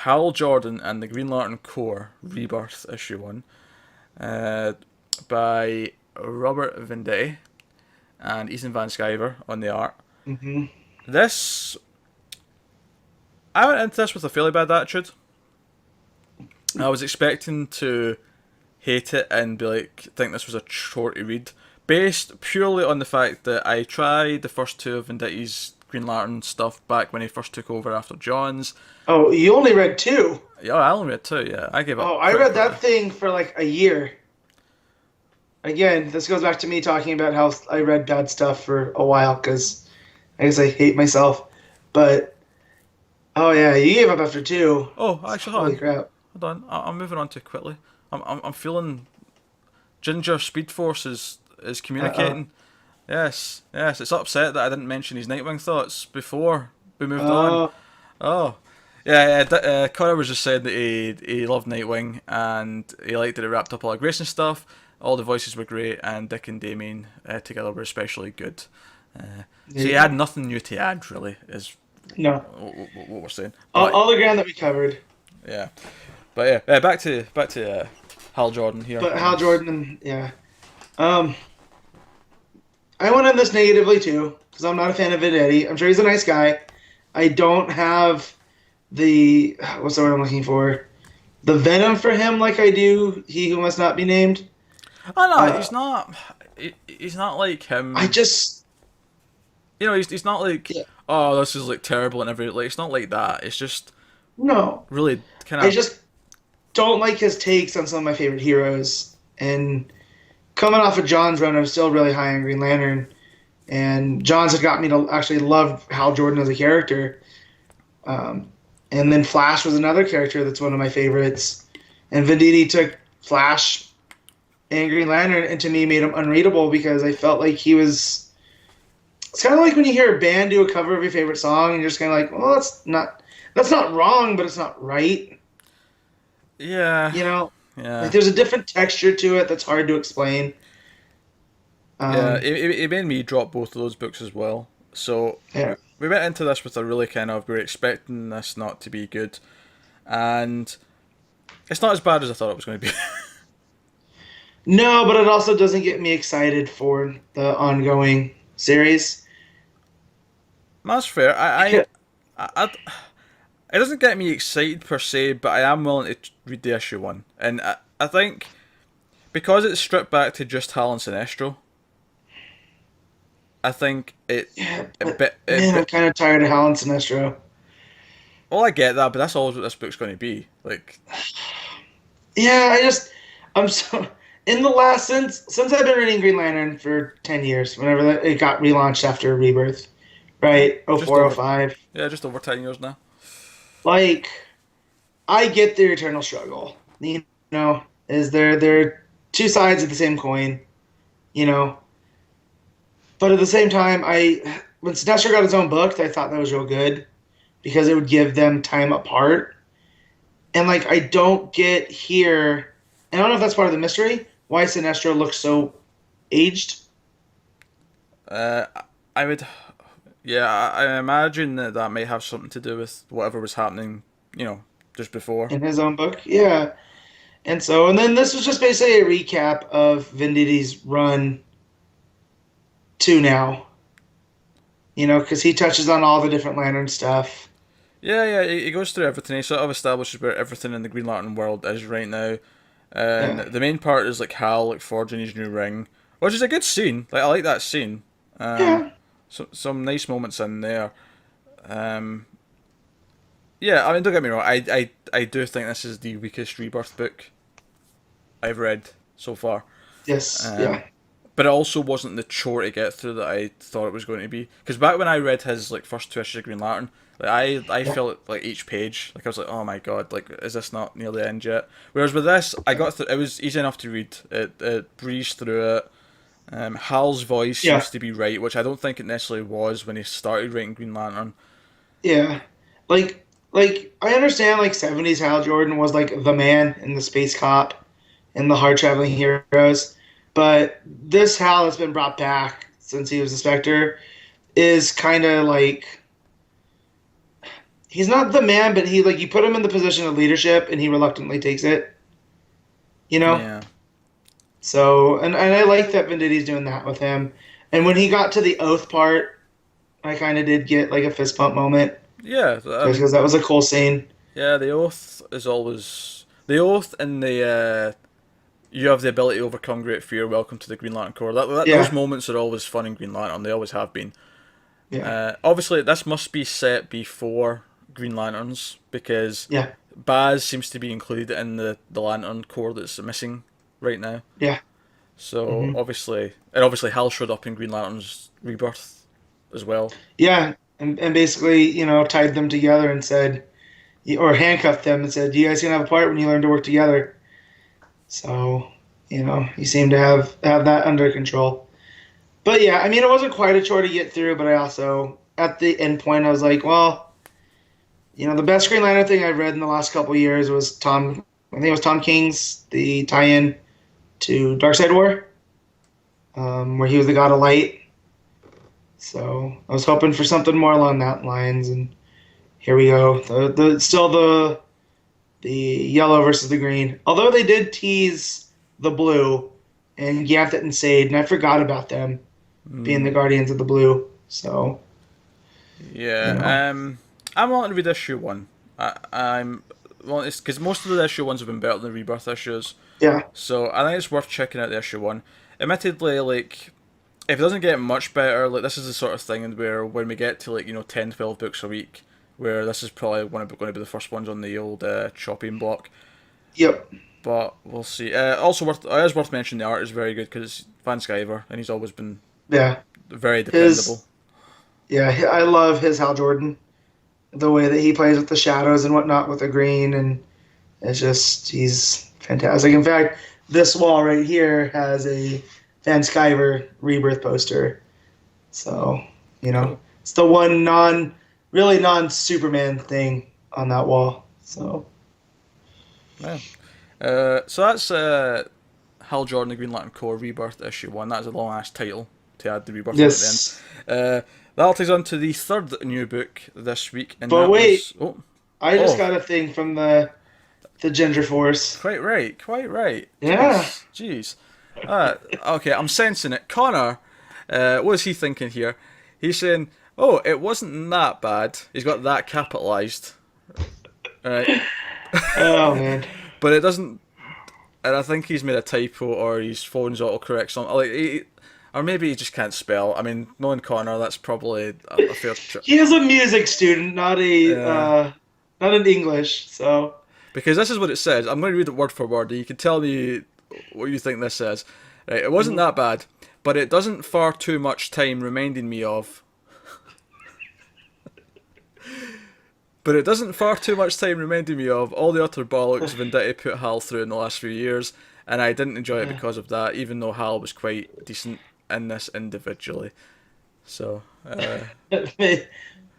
Hal Jordan and the Green Lantern Corps Rebirth issue 1 uh, by Robert Venditti and Ethan Van Sciver on the art. Hmm. This, I went into this with a fairly bad attitude. I was expecting to hate it and be like, think this was a chore to read, based purely on the fact that I tried the first two of Venditti's Green Lantern stuff back when he first took over after John's. Oh, you only read two. Yeah, I only read two. Yeah, I gave up Oh, I pretty read quickly. that thing for like a year. Again, this goes back to me talking about how I read bad stuff for a while because I guess I hate myself. But oh yeah, you gave up after two. Oh, actually, hold Holy on, crap! hold on. I'm moving on too quickly. I'm feeling Ginger Speed Force is Uh communicating. Yes, yes. It's upset that I didn't mention his Nightwing thoughts before we moved on. oh. Oh, yeah. Connor was just saying that he loved Nightwing and he liked that it wrapped up all the Grayson stuff. All the voices were great, and Dick and Damien together were especially good. There So he you had go. nothing new to add, really, is No, what we're saying. But all the ground that we covered. yeah, but yeah, back to Hal Jordan here. But Hal Jordan, yeah. Um, I went on this negatively too because I'm not a fan of Ed Eddie. I'm sure he's a nice guy. I don't have the what's the word I'm looking for? The venom for him like I do. He who must not be named. Oh no, Uh, he's not. He's not like I him. just He's not like, yeah, oh, this is like terrible and everything. Like, it's not like that. It's just no. really kind I of. just don't like his takes on some of my favorite heroes. And coming off of John's run, I'm still really high on Green Lantern. And John's had got me to actually love Hal Jordan as a character. Um, and then Flash was another character that's one of my favorites. And Venditti took Flash and Green Lantern and to me made him unreadable because I felt like he was. It's kind of like when you hear a band do a cover of your favorite song and you're just kind of like, well, that's not wrong, but it's not right. Yeah, You know, like yeah, there's a different texture to it that's hard to explain. yeah. Um, It made me drop both of those books as well. So yeah. we went into this with a really kind of, we were expecting this not to be good, and it's not as bad as I thought it was going to be. No, but it also doesn't get me excited for the ongoing series. That's fair. Because, It doesn't get me excited per se, but I am willing to read the issue 1, and I think because it's stripped back to just Hal and Sinestro, I think yeah, it but bit it man, I'm bit. kind of tired of Hal and Sinestro. Well, I get that, but that's always what this book's going to be. Like, Yeah, I'm so in the last since I've been reading Green Lantern for 10 years. Whenever it got relaunched after Rebirth, right? Oh just four, oh over, five. yeah, just over 10 years now. Like I get the eternal struggle. You know, is there two sides of the same coin? You know, but at the same time, I when Sinestro got his own book, I thought that was real good because it would give them time apart. And like I don't get here, and I don't know if that's part of the mystery why Sinestro looks so aged Uh, I would, yeah, I imagine that that may have something to do with whatever was happening, just before. in his own book. Yeah, and then this was just basically a recap of Venditti's run to now. You know, because he touches on all the different Lantern stuff. Yeah, yeah, he goes through everything. He sort of establishes where everything in the Green Lantern world is right now. And Yeah, the main part is like Hal like forging his new ring, which is a good scene. Like I like that scene. Um, yeah, some nice moments in there. Um, yeah, I mean, don't get me wrong. I do think this is the weakest Rebirth book I've read so far. yes, Um, yeah, but it also wasn't the chore to get through that I thought it was going to be. Because back when I read his like first two issues of Green Lantern, like I yeah, felt like each page, like I was like, oh my god, like is this not near the end yet? Whereas with this, I got through. It was easy enough to read. It breezed through it. Hal's voice yeah, seems to be right, which I don't think it necessarily was when he started writing Green Lantern. yeah. Like I understand like '70s Hal Jordan was like the man in the space cop and the hard traveling heroes, but this Hal that's been brought back since he was the Spectre is kind of like he's not the man, but he like you put him in the position of leadership, and he reluctantly takes it. You know. Yeah. So and I like that Venditti's doing that with him. And when he got to the oath part, I kind of did get like a fist pump moment Yeah, I mean, because that was a cool scene. yeah, the oath is always the oath, and the you have the ability to overcome great fear. Welcome to the Green Lantern Corps. Those Yeah, moments are always fun in Green Lantern. They always have been. yeah, Obviously, this must be set before Green Lanterns because yeah, Baz seems to be included in the Lantern Corps that's missing right now. yeah. So Hmm. obviously Hal showed up in Green Lantern's Rebirth as well. Yeah, and basically, tied them together and said, or handcuffed them and said, "You guys can have a part when you learn to work together." So, you seem to have that under control. But yeah, I mean, it wasn't quite a chore to get through, but I also, at the end point, I was like, well, the best Green Lantern thing I've read in the last couple of years was I think it was Tom King's, the tie-in to Darkseid War, where he was the god of light. So I was hoping for something more along that lines, and here we go. Still the yellow versus the green. Although they did tease the blue and Ganthet and Sade, and I forgot about them being the Guardians of the Blue. So, you know, Yeah, I'm wanting to read issue one. I'm well, it's because most of the issue ones have been better than the Rebirth issues, yeah, so I think it's worth checking out the issue one. Admittedly, like if it doesn't get much better, like this is the sort of thing where when we get to 10, 12 books a week, where this is probably going to be the first ones on the old chopping block. yep, But we'll see. Also, it is worth mentioning the art is very good because it's Van Sciver and he's always been yeah. very dependable. His, yeah, I love his Hal Jordan, the way that he plays with the shadows and whatnot with the green, and he's fantastic. In fact, this wall right here has a Van Sciver Rebirth poster. So, Cool. it's the one really non Superman thing on that wall. So, Yeah. So that's Hal Jordan, the Green Lantern Corps Rebirth issue one. That's a long ass title to add the Rebirth in at the end. yes. That'll take us on to the third new book this week, and But that wait, was oh I just oh got a thing from the Ginger Force. quite right. Yeah. Jeez. Okay, I'm sensing it. Connor, what is he thinking here? He's saying, "Oh, it wasn't that bad." He's got that capitalized, right? Oh man. But it doesn't. And I think he's made a typo or his phone's autocorrect something. Or maybe he just can't spell. I mean, knowing Connor, that's probably a fair. He is a music student, Yeah. not an English. So Because this is what it says. I'm going to read it word for word, and you can tell me what you think this says. Right, it wasn't that bad, but it doesn't far too much time reminding me of. But it doesn't far too much time reminding me of all the utter bollocks Venditti put Hal through in the last few years, and I didn't enjoy it because of that, even though Hal was quite decent in this individually. So,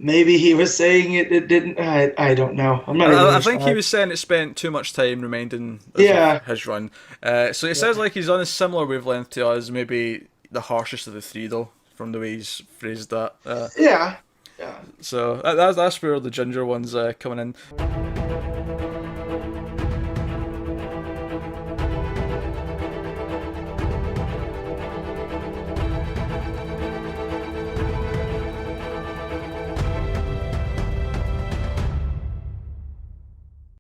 maybe he was saying it didn't. I don't know. I'm not an I English think he guy. was saying it spent too much time reminding us Yeah. of his run. So it sounds like he's on a similar wavelength to us, maybe the harshest of the three, though, from the way he's phrased that. Yeah. Yeah. So that's where the ginger one's coming in.